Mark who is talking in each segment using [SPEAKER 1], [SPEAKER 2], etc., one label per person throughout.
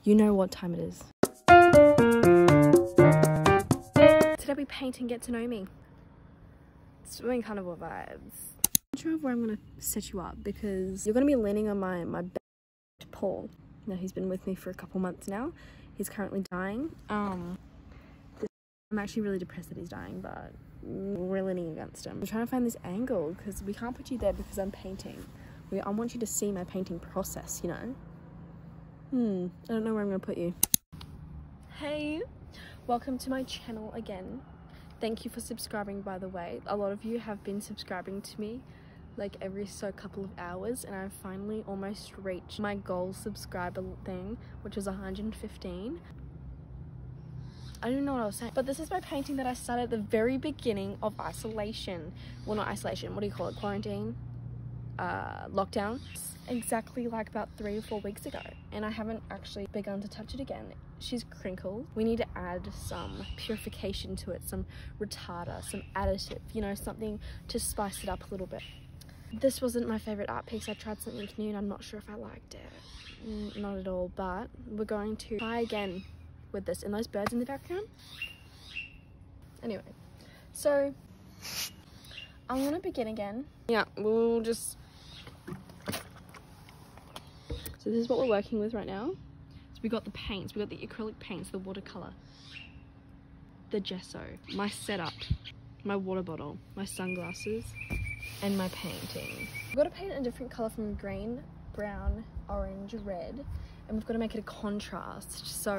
[SPEAKER 1] You know what time it is. Today we paint and get to know me. It's doing kind of a vibes. I'm not sure where I'm gonna set you up because you're gonna be leaning on my bed, Paul. Now he's been with me for a couple months now. He's currently dying. I'm actually really depressed that he's dying, but we're leaning against him. I'm trying to find this angle because we can't put you there because I'm painting. I want you to see my painting process, you know? I don't know where I'm gonna put you. Hey, welcome to my channel again. Thank you for subscribing, by the way. A lot of you have been subscribing to me like every couple of hours, and I've finally almost reached my goal subscriber thing, which was 115. I don't even know what I was saying, but this is my painting that I started at the very beginning of isolation. Well, not isolation, what do you call it? Quarantine? Lockdown. Exactly like about 3 or 4 weeks ago, and I haven't actually begun to touch it again. She's crinkled. We need to add some purification to it, some retarder, some additive, you know, something to spice it up a little bit. This wasn't my favorite art piece. I tried something new and I'm not sure if I liked it. Not at all, but we're going to try again with this. And those birds in the background? Anyway, so I'm gonna begin again. Yeah, we'll just... So this is what we're working with right now. So we got the paints, we got the acrylic paints, the watercolor, the gesso, my setup, my water bottle, my sunglasses, and my painting. We've got to paint a different color from green, brown, orange, red, and we've got to make it a contrast. So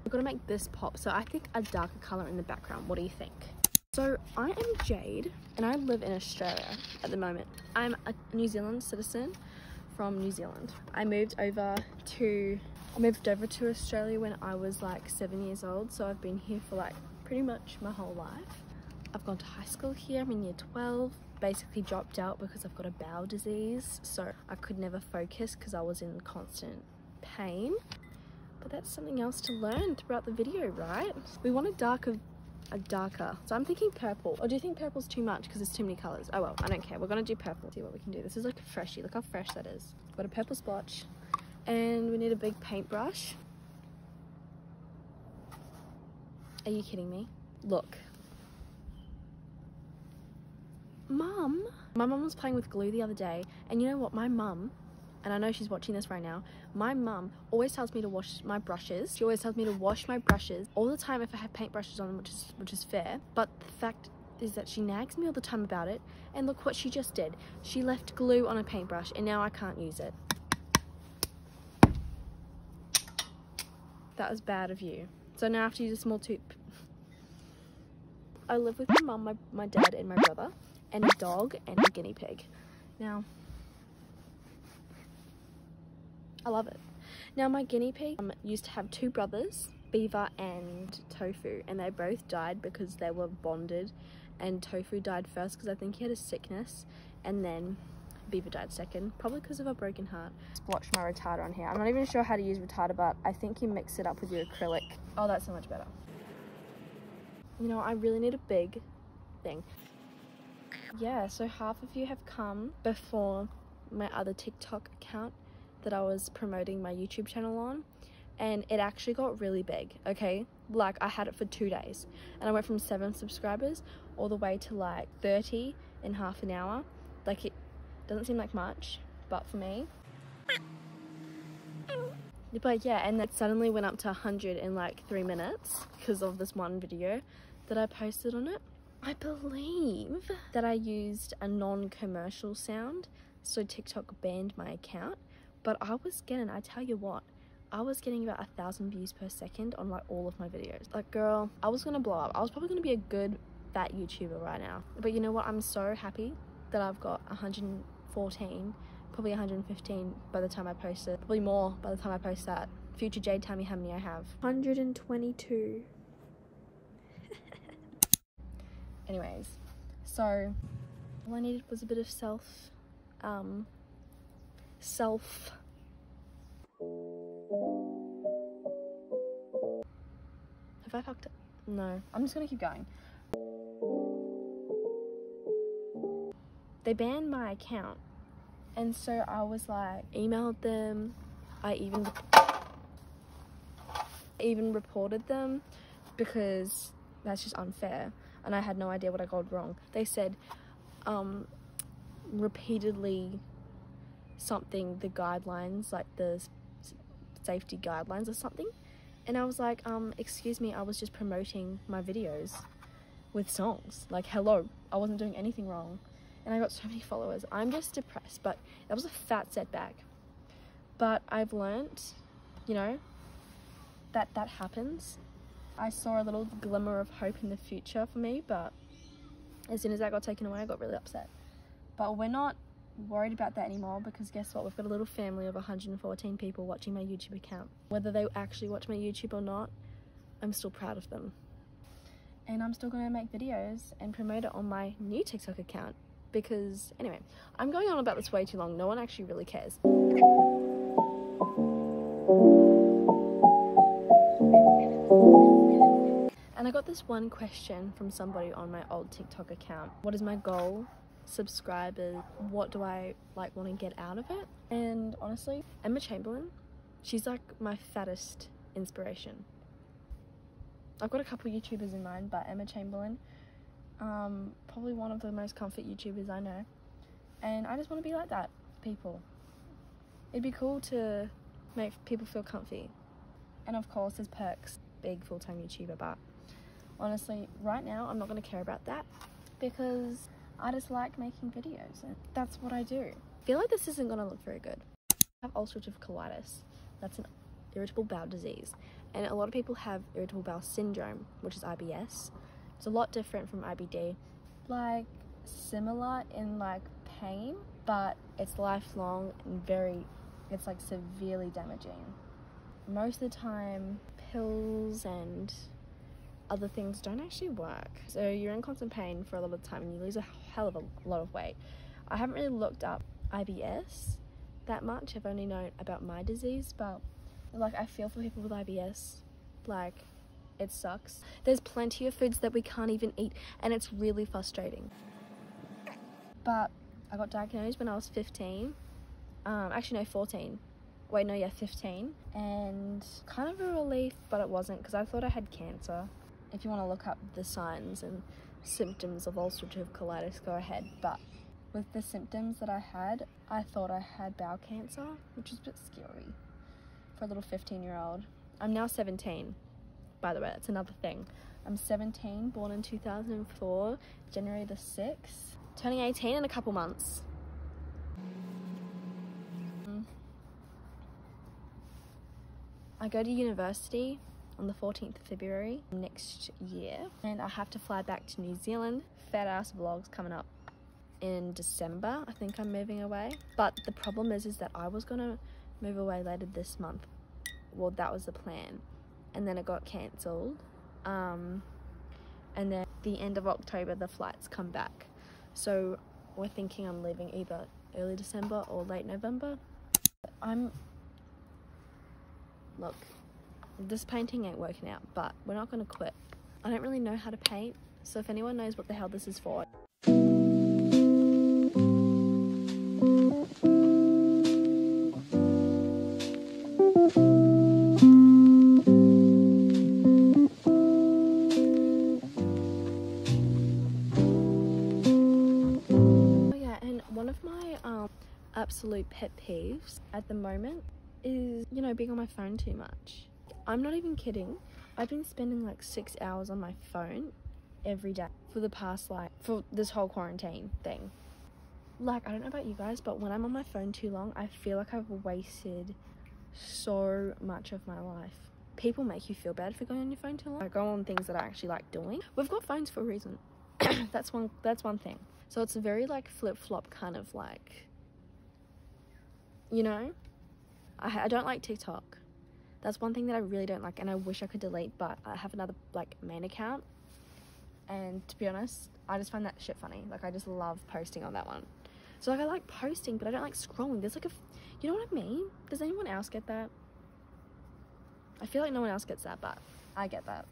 [SPEAKER 1] we've got to make this pop. So I think a darker color in the background. What do you think? So I am Jade and I live in Australia at the moment. I'm a New Zealand citizen from New Zealand. I moved over to Australia when I was like 7 years old, so I've been here for like pretty much my whole life. I've gone to high school here. I'm in year 12. Basically dropped out because I've got a bowel disease, so I could never focus because I was in constant pain. But that's something else to learn throughout the video, right? We want a darker, so I'm thinking purple. Or do you think purple's too much because there's too many colors? Oh well, I don't care. We're gonna do purple. See what we can do. This is like a freshie. Look how fresh that is. Got a purple splotch, and we need a big paintbrush. Are you kidding me? Look. Mum. My mum was playing with glue the other day, and you know what? My mum, and I know she's watching this right now, my mum always tells me to wash my brushes. She always tells me to wash my brushes all the time if I have paintbrushes on them, which is fair. But the fact is that she nags me all the time about it, and look what she just did. She left glue on a paintbrush, and now I can't use it. That was bad of you. So now I have to use a small tube. I live with my mum, my dad, and my brother, and a dog and a guinea pig. Now, I love it. Now my guinea pig used to have 2 brothers, Beaver and Tofu, and they both died because they were bonded, and Tofu died first because I think he had a sickness, and then Beaver died second, probably because of a broken heart. Splotch my retarder on here. I'm not even sure how to use retarder, but I think you mix it up with your acrylic. Oh, that's so much better. You know, I really need a big thing. Yeah, so half of you have come before my other TikTok account that I was promoting my YouTube channel on, and it actually got really big, okay? Like, I had it for 2 days, and I went from 7 subscribers all the way to like 30 in half an hour. Like, it doesn't seem like much, but for me. But yeah, and that suddenly went up to 100 in like 3 minutes because of this one video that I posted on it. I believe that I used a non-commercial sound, so TikTok banned my account. But I tell you what, I was getting about 1,000 views per second on like all of my videos. Like, girl, I was gonna blow up. I was probably gonna be a good fat YouTuber right now. But you know what? I'm so happy that I've got 114, probably 115 by the time I post it. Probably more by the time I post that. Future Jade, tell me how many I have. 122. Anyways, so all I needed was a bit of self. Have I fucked it? No, I'm just gonna keep going. They banned my account, and so I was like, emailed them, I even reported them because that's just unfair, and I had no idea what I got wrong. They said repeatedly something, the guidelines, like the safety guidelines or something, and I was like, excuse me, I was just promoting my videos with songs. Like, hello, I wasn't doing anything wrong. And I got so many followers. I'm just depressed, but that was a fat setback. But I've learned, you know, that happens. I saw a little glimmer of hope in the future for me, but as soon as that got taken away, I got really upset. But we're not worried about that anymore, because guess what? We've got a little family of 114 people watching my YouTube account. Whether they actually watch my YouTube or not, I'm still proud of them. And I'm still gonna make videos and promote it on my new TikTok account. Because, anyway, I'm going on about this way too long. No one actually really cares. And I got this one question from somebody on my old TikTok account. What is my goal? Subscribers? What do I like want to get out of it? And honestly, Emma Chamberlain, she's like my fattest inspiration. I've got a couple YouTubers in mind, but Emma Chamberlain, probably one of the most comfort YouTubers I know, and I just want to be like that, people. It'd be cool to make people feel comfy. And of course there's perks, big full-time YouTuber, but honestly right now I'm not going to care about that, because I just like making videos and that's what I do. I feel like this isn't going to look very good. I have ulcerative colitis. That's an irritable bowel disease, and a lot of people have irritable bowel syndrome, which is IBS. It's a lot different from IBD, like similar in like pain, but it's lifelong and it's like severely damaging. Most of the time pills and other things don't actually work, so you're in constant pain for a lot of the time and you lose a hell of a lot of weight. I haven't really looked up IBS that much. I've only known about my disease, but like I feel for people with IBS. Like, it sucks. There's plenty of foods that we can't even eat, and it's really frustrating. But I got diagnosed when I was 15. Actually no, 14. Wait, no, yeah, 15. And kind of a relief, but it wasn't, because I thought I had cancer. If you want to look up the signs and symptoms of ulcerative colitis, go ahead. But with the symptoms that I had, I thought I had bowel cancer, which is a bit scary for a little 15-year-old. I'm now 17. By the way, that's another thing. I'm 17, born in 2004, January the 6th, turning 18 in a couple months. I go to university on the 14th of February next year, and I have to fly back to New Zealand. Fat ass vlogs coming up in December. I think I'm moving away, but the problem is that I was gonna move away later this month. Well, that was the plan, and then it got cancelled, and then the end of October the flights come back, so we're thinking I'm leaving either early December or late November. Look, this painting ain't working out, but we're not gonna quit. I don't really know how to paint, so if anyone knows what the hell this is for, absolute pet peeves at the moment is, you know, being on my phone too much. I'm not even kidding. I've been spending like 6 hours on my phone every day for the past, for this whole quarantine thing. Like, I don't know about you guys, but when I'm on my phone too long, I feel like I've wasted so much of my life. People make you feel bad for going on your phone too long. I go on things that I actually like doing. We've got phones for a reason. That's one thing. So it's a very like flip-flop kind of like, you know, I don't like TikTok. That's one thing that I really don't like, and I wish I could delete, but I have another like main account, and to be honest, I just find that shit funny. Like, I just love posting on that one. So like, I like posting, but I don't like scrolling. There's like you know what I mean? Does anyone else get that? I feel like no one else gets that, but I get that.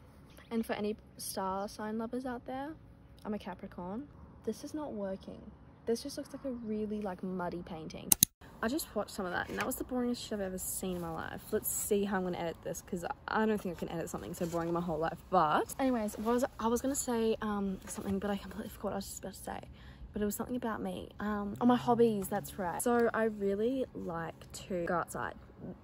[SPEAKER 1] And for any star sign lovers out there, I'm a Capricorn. This is not working. This just looks like a really like muddy painting. I just watched some of that and that was the boringest shit I've ever seen in my life. Let's see how I'm gonna edit this because I don't think I can edit something so boring in my whole life. But anyways, I was gonna say something, but I completely forgot what I was just about to say. But it was something about me. Oh, my hobbies, that's right. So I really like to go outside.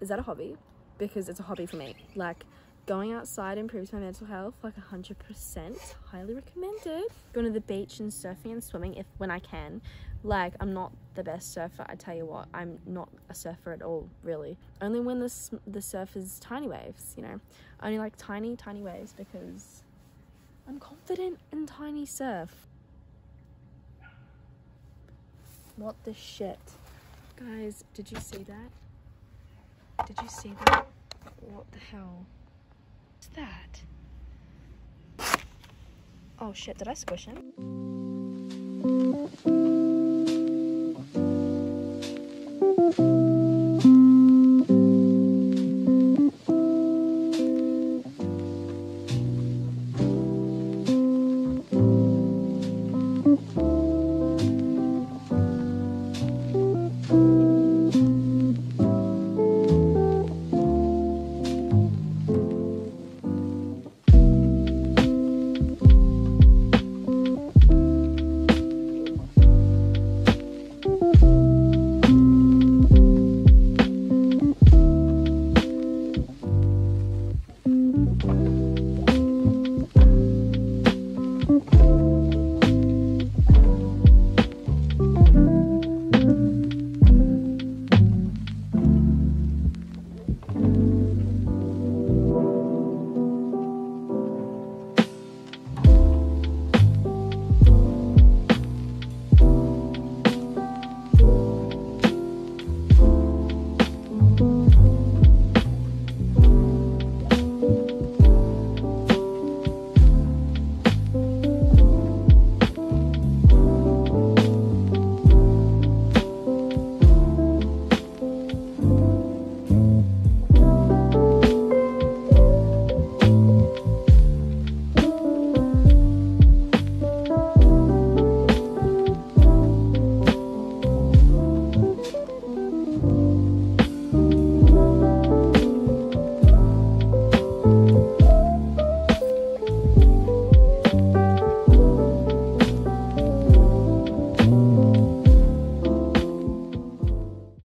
[SPEAKER 1] Is that a hobby? Because it's a hobby for me. Like, going outside improves my mental health, like 100%. Highly recommended. Going to the beach and surfing and swimming when I can. Like, I'm not the best surfer, I tell you what. I'm not a surfer at all, really. Only when the surf is tiny waves, you know. Only like tiny waves because I'm confident in tiny surf. What the shit? Guys, did you see that? Did you see that? What the hell? What's that? Oh shit, did I squish him?